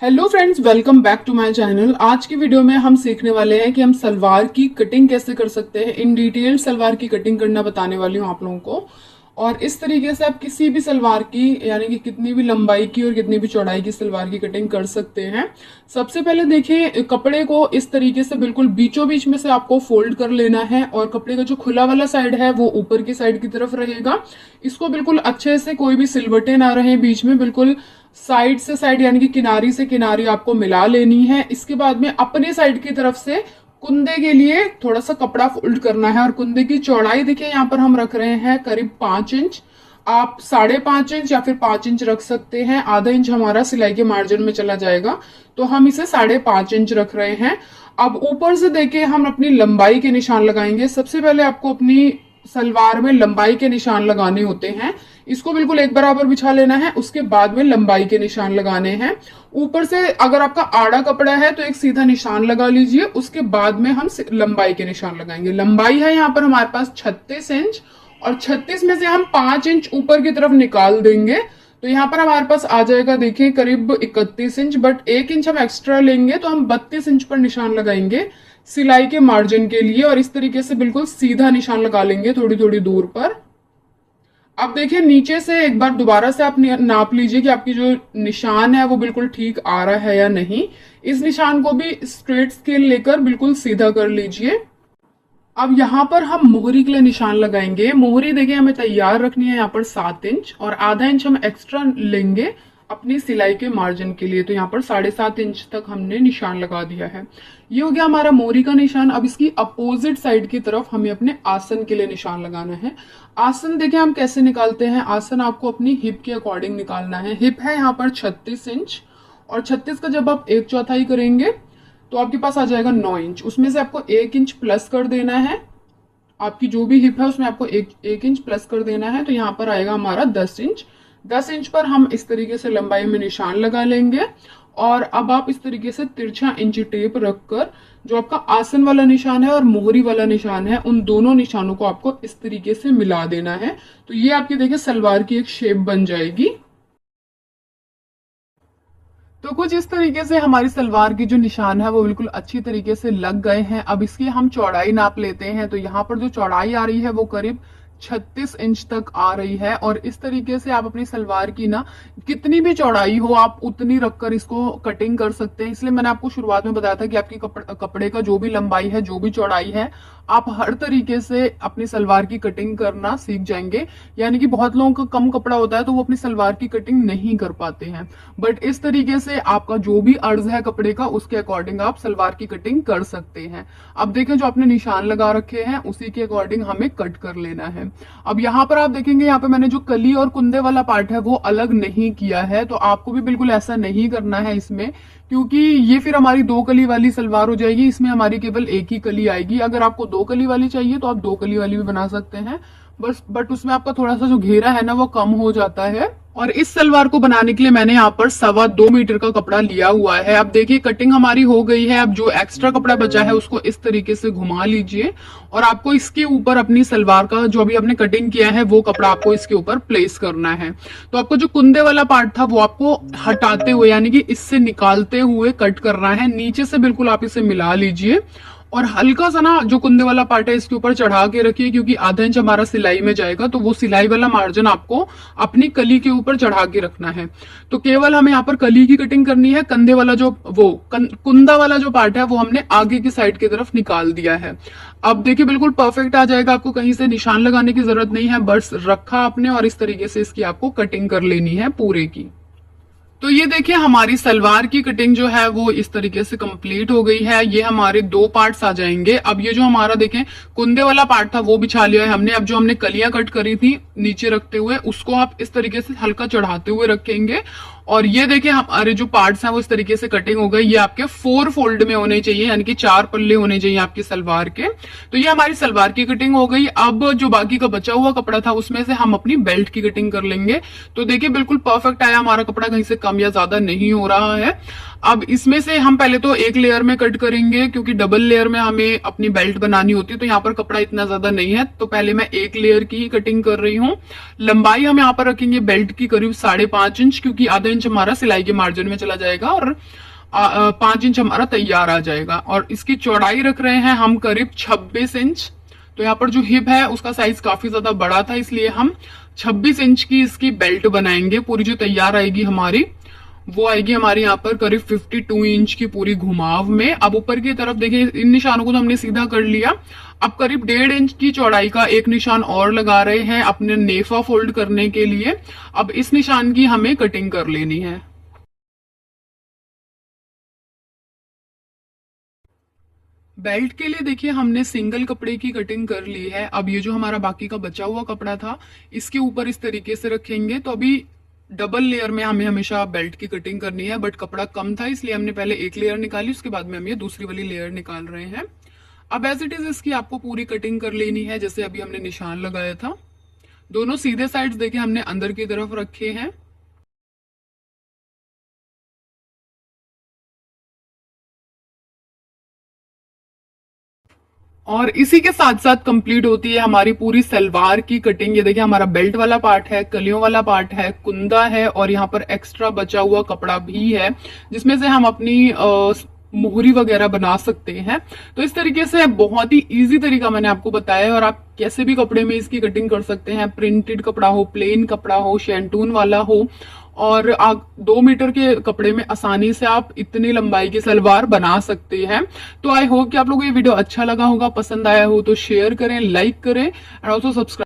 Hello friends, welcome back to my channel. आज की video में हम सीखने वाले हैं कि हम सलवार की कटिंग कैसे कर सकते हैं। इन डिटेल सलवार की कटिंग करना बताने वाली हूँ आप लोगों को। और इस तरीके से आप किसी भी सलवार की यानी कि कितनी भी लंबाई की और कितनी भी चौड़ाई की सलवार की कटिंग कर सकते हैं। सबसे पहले देखिए, कपड़े को इस तरीके से बिल्कुल बीचों बीच में से आपको फोल्ड कर लेना है और कपड़े का जो खुला वाला साइड है वो ऊपर की साइड की तरफ रहेगा। इसको बिल्कुल अच्छे से, कोई भी सिलवटें ना रहे बीच में, बिल्कुल साइड से साइड यानी कि किनारी से किनारी आपको मिला लेनी है। इसके बाद में अपने साइड की तरफ से कुंदे के लिए थोड़ा सा कपड़ा फोल्ड करना है। और कुंदे की चौड़ाई देखिए, यहाँ पर हम रख रहे हैं करीब 5 इंच। आप 5.5 इंच या फिर 5 इंच रख सकते हैं। आधा इंच हमारा सिलाई के मार्जिन में चला जाएगा, तो हम इसे 5.5 इंच रख रहे हैं। अब ऊपर से देखिए हम अपनी लंबाई के निशान लगाएंगे। सबसे पहले आपको अपनी सलवार में लंबाई के निशान लगाने होते हैं। इसको बिल्कुल एक बराबर बिछा लेना है, उसके बाद में लंबाई के निशान लगाने हैं। ऊपर से अगर आपका आड़ा कपड़ा है तो एक सीधा निशान लगा लीजिए, उसके बाद में हम लंबाई के निशान लगाएंगे। लंबाई है यहाँ पर हमारे पास 36 इंच, और 36 में से हम 5 इंच ऊपर की तरफ निकाल देंगे, तो यहाँ पर हमारे पास आ जाएगा देखिए करीब 31 इंच। बट 1 इंच हम एक्स्ट्रा लेंगे तो हम 32 इंच पर निशान लगाएंगे सिलाई के मार्जिन के लिए। और इस तरीके से बिल्कुल सीधा निशान लगा लेंगे थोड़ी थोड़ी दूर पर। अब देखिए, नीचे से एक बार दोबारा से आप नाप लीजिए कि आपकी जो निशान है वो बिल्कुल ठीक आ रहा है या नहीं। इस निशान को भी स्ट्रेट स्केल लेकर बिल्कुल सीधा कर लीजिए। अब यहाँ पर हम मोहरी के लिए निशान लगाएंगे। मोहरी देखिए हमें तैयार रखनी है यहाँ पर 7 इंच, और आधा इंच हम एक्स्ट्रा लेंगे अपनी सिलाई के मार्जिन के लिए। तो यहाँ पर 7.5 इंच तक हमने निशान लगा दिया है। ये हो गया हमारा मोहरी का निशान। अब इसकी अपोजिट साइड की तरफ हमें अपने आसन के लिए निशान लगाना है। आसन देखिए हम कैसे निकालते हैं। आसन आपको अपनी हिप के अकॉर्डिंग निकालना है। हिप है यहाँ पर 36 इंच, और 36 का जब आप 1/4 करेंगे तो आपके पास आ जाएगा 9 इंच। उसमें से आपको 1 इंच प्लस कर देना है। आपकी जो भी हिप है उसमें आपको एक इंच प्लस कर देना है, तो यहाँ पर आएगा हमारा 10 इंच। 10 इंच पर हम इस तरीके से लंबाई में निशान लगा लेंगे। और अब आप इस तरीके से तिरछा इंची टेप रखकर जो आपका आसन वाला निशान है और मोहरी वाला निशान है, उन दोनों निशानों को आपको इस तरीके से मिला देना है। तो ये आपकी देखिए सलवार की एक शेप बन जाएगी। तो कुछ इस तरीके से हमारी सलवार की जो निशान है वो बिल्कुल अच्छी तरीके से लग गए हैं। अब इसकी हम चौड़ाई नाप लेते हैं। तो यहाँ पर जो चौड़ाई आ रही है वो करीब 36 इंच तक आ रही है। और इस तरीके से आप अपनी सलवार की ना कितनी भी चौड़ाई हो आप उतनी रखकर इसको कटिंग कर सकते हैं। इसलिए मैंने आपको शुरुआत में बताया था कि आपकी कपड़े का जो भी लंबाई है, जो भी चौड़ाई है, आप हर तरीके से अपनी सलवार की कटिंग करना सीख जाएंगे। यानी कि बहुत लोगों का कम कपड़ा होता है तो वो अपनी सलवार की कटिंग नहीं कर पाते हैं, बट इस तरीके से आपका जो भी अर्ज है कपड़े का उसके अकॉर्डिंग आप सलवार की कटिंग कर सकते हैं। अब देखें, जो आपने निशान लगा रखे हैं उसी के अकॉर्डिंग हमें कट कर लेना है। अब यहाँ पर आप देखेंगे, यहाँ पे मैंने जो कली और कुंदे वाला पार्ट है वो अलग नहीं किया है, तो आपको भी बिल्कुल ऐसा नहीं करना है इसमें, क्योंकि ये फिर हमारी 2 कली वाली सलवार हो जाएगी। इसमें हमारी केवल एक ही कली आएगी। अगर आपको 2 कली वाली चाहिए तो आप 2 कली वाली भी बना सकते हैं, बस बट उसमें आपका थोड़ा सा जो घेरा है ना वो कम हो जाता है। और इस सलवार को बनाने के लिए मैंने यहाँ पर 2.25 मीटर का कपड़ा लिया हुआ है। अब देखिए कटिंग हमारी हो गई है। अब जो एक्स्ट्रा कपड़ा बचा है उसको इस तरीके से घुमा लीजिए, और आपको इसके ऊपर अपनी सलवार का जो भी आपने कटिंग किया है वो कपड़ा आपको इसके ऊपर प्लेस करना है। तो आपको जो कुंदे वाला पार्ट था वो आपको हटाते हुए यानी कि इससे निकालते हुए कट करना है। नीचे से बिल्कुल आप इसे मिला लीजिए, और हल्का सा ना जो कुंदे वाला पार्ट है इसके ऊपर चढ़ा के रखिए, क्योंकि आधा इंच हमारा सिलाई में जाएगा, तो वो सिलाई वाला मार्जिन आपको अपनी कली के ऊपर चढ़ा के रखना है। तो केवल हमें यहाँ पर कली की कटिंग करनी है। कंधे वाला जो कुंदा वाला जो पार्ट है वो हमने आगे की साइड की तरफ निकाल दिया है। अब देखिए बिल्कुल परफेक्ट आ जाएगा। आपको कहीं से निशान लगाने की जरूरत नहीं है, बस रखा आपने और इस तरीके से इसकी आपको कटिंग कर लेनी है पूरे की। तो ये देखिए हमारी सलवार की कटिंग जो है वो इस तरीके से कंप्लीट हो गई है। ये हमारे 2 पार्ट्स आ जाएंगे। अब ये जो हमारा देखें कुंदे वाला पार्ट था वो बिछा लिया है हमने। अब जो हमने कलियां कट करी थी नीचे रखते हुए उसको आप इस तरीके से हल्का चढ़ाते हुए रखेंगे। और ये देखिए हमारे जो पार्ट्स हैं वो इस तरीके से कटिंग हो गई। ये आपके 4 फोल्ड में होने चाहिए, यानी कि 4 पल्ले होने चाहिए आपकी सलवार के। तो ये हमारी सलवार की कटिंग हो गई। अब जो बाकी का बचा हुआ कपड़ा था उसमें से हम अपनी बेल्ट की कटिंग कर लेंगे। तो देखिए बिल्कुल परफेक्ट आया हमारा कपड़ा, कहीं से कम या ज्यादा नहीं हो रहा है। अब इसमें से हम पहले तो एक लेयर में कट करेंगे, क्योंकि डबल लेयर में हमें अपनी बेल्ट बनानी होती है। तो यहाँ पर कपड़ा इतना ज्यादा नहीं है, तो पहले मैं एक लेयर की ही कटिंग कर रही हूँ। लंबाई हम यहाँ पर रखेंगे बेल्ट की करीब 5.5 इंच, क्योंकि आधा इंच इंच हमारा सिलाई के मार्जिन में चला जाएगा और 5 इंच हमारा तैयार आ जाएगा। और इसकी चौड़ाई रख रहे हैं हम करीब 26 इंच। तो यहाँ पर जो हिप है उसका साइज काफी ज्यादा बड़ा था, इसलिए हम 26 इंच की इसकी बेल्ट बनाएंगे। पूरी जो तैयार आएगी हमारी वो आएगी हमारे यहाँ पर करीब 52 इंच की पूरी घुमाव में। अब ऊपर की तरफ देखिए, इन निशानों को तो हमने सीधा कर लिया। अब करीब 1.5 इंच की चौड़ाई का एक निशान और लगा रहे हैं अपने नेफा फोल्ड करने के लिए। अब इस निशान की हमें कटिंग कर लेनी है। बेल्ट के लिए देखिए हमने सिंगल कपड़े की कटिंग कर ली है। अब ये जो हमारा बाकी का बचा हुआ कपड़ा था इसके ऊपर इस तरीके से रखेंगे। तो अभी डबल लेयर में हमें हमेशा बेल्ट की कटिंग करनी है, बट कपड़ा कम था इसलिए हमने पहले एक लेयर निकाली, उसके बाद में हम ये दूसरी वाली लेयर निकाल रहे हैं। अब एज इट इज इसकी आपको पूरी कटिंग कर लेनी है जैसे अभी हमने निशान लगाया था। दोनों सीधे साइड्स देखिए हमने अंदर की तरफ रखे हैं। और इसी के साथ साथ कंप्लीट होती है हमारी पूरी सलवार की कटिंग। ये देखिए हमारा बेल्ट वाला पार्ट है, कलियों वाला पार्ट है, कुंदा है और यहाँ पर एक्स्ट्रा बचा हुआ कपड़ा भी है जिसमें से हम अपनी मोहरी वगैरह बना सकते हैं। तो इस तरीके से बहुत ही इजी तरीका मैंने आपको बताया है और आप कैसे भी कपड़े में इसकी कटिंग कर सकते हैं। प्रिंटेड कपड़ा हो, प्लेन कपड़ा हो, शैंटून वाला हो, और 2 मीटर के कपड़े में आसानी से आप इतनी लंबाई की सलवार बना सकते हैं। तो आई होप कि आप लोगों को ये वीडियो अच्छा लगा होगा, पसंद आया हो तो शेयर करें, लाइक करें एंड ऑल्सो सब्सक्राइब।